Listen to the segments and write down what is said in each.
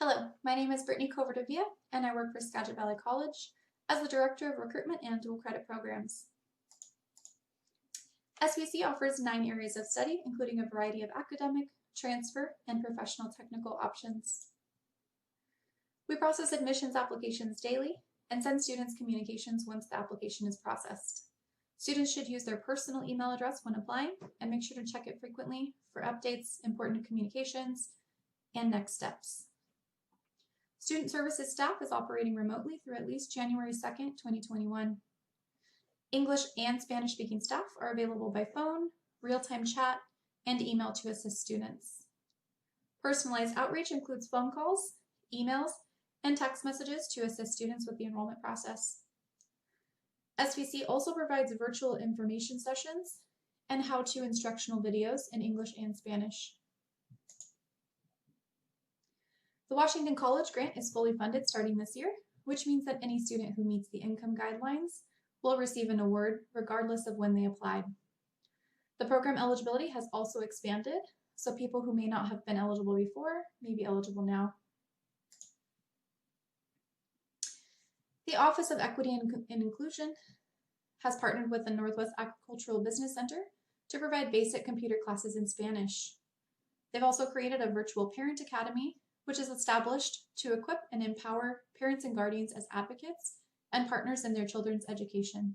Hello, my name is Brittany Coverdavia, and I work for Skagit Valley College as the Director of Recruitment and Dual Credit Programs. SVC offers 9 areas of study, including a variety of academic, transfer, and professional technical options. We process admissions applications daily and send students communications once the application is processed. Students should use their personal email address when applying and make sure to check it frequently for updates, important communications, and next steps. Student Services staff is operating remotely through at least January 2nd, 2021. English and Spanish-speaking staff are available by phone, real-time chat, and email to assist students. Personalized outreach includes phone calls, emails, and text messages to assist students with the enrollment process. SVC also provides virtual information sessions and how-to instructional videos in English and Spanish. The Washington College grant is fully funded starting this year, which means that any student who meets the income guidelines will receive an award regardless of when they applied. The program eligibility has also expanded, so people who may not have been eligible before may be eligible now. The Office of Equity and Inclusion has partnered with the Northwest Agricultural Business Center to provide basic computer classes in Spanish. They've also created a virtual parent academy, which is established to equip and empower parents and guardians as advocates and partners in their children's education.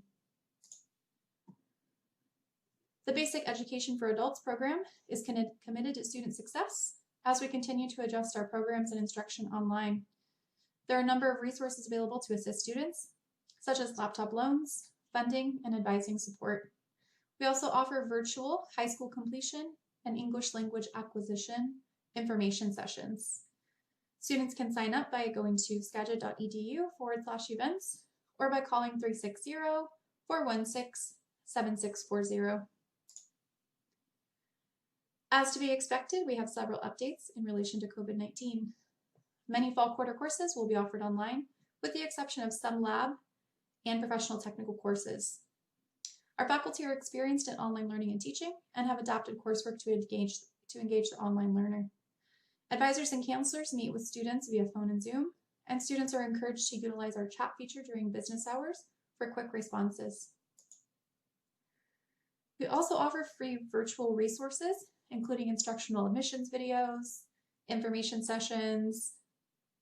The Basic Education for Adults program is committed to student success as we continue to adjust our programs and instruction online. There are a number of resources available to assist students, such as laptop loans, funding, and advising support. We also offer virtual high school completion and English language acquisition information sessions. Students can sign up by going to skagit.edu/events or by calling 360-416-7640. As to be expected, we have several updates in relation to COVID-19. Many fall quarter courses will be offered online, with the exception of some lab and professional technical courses. Our faculty are experienced in online learning and teaching and have adapted coursework to engage the online learner. Advisors and counselors meet with students via phone and Zoom, and students are encouraged to utilize our chat feature during business hours for quick responses. We also offer free virtual resources, including instructional admissions videos, information sessions,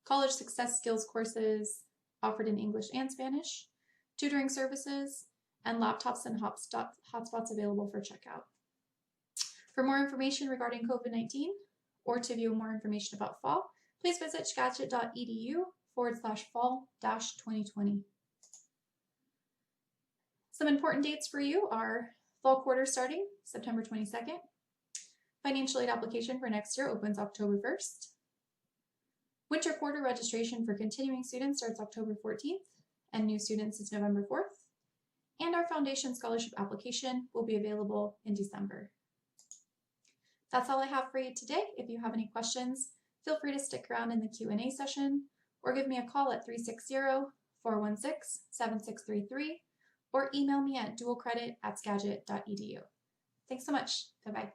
college success skills courses offered in English and Spanish, tutoring services, and laptops and hotspots available for checkout. For more information regarding COVID-19, or to view more information about fall, please visit skagit.edu/fall-2020. Some important dates for you are fall quarter starting September 22nd. Financial aid application for next year opens October 1st. Winter quarter registration for continuing students starts October 14th, and new students is November 4th. And our foundation scholarship application will be available in December. That's all I have for you today. If you have any questions, feel free to stick around in the Q&A session or give me a call at 360-416-7633 or email me at dualcredit@skagit.edu. Thanks so much. Bye-bye.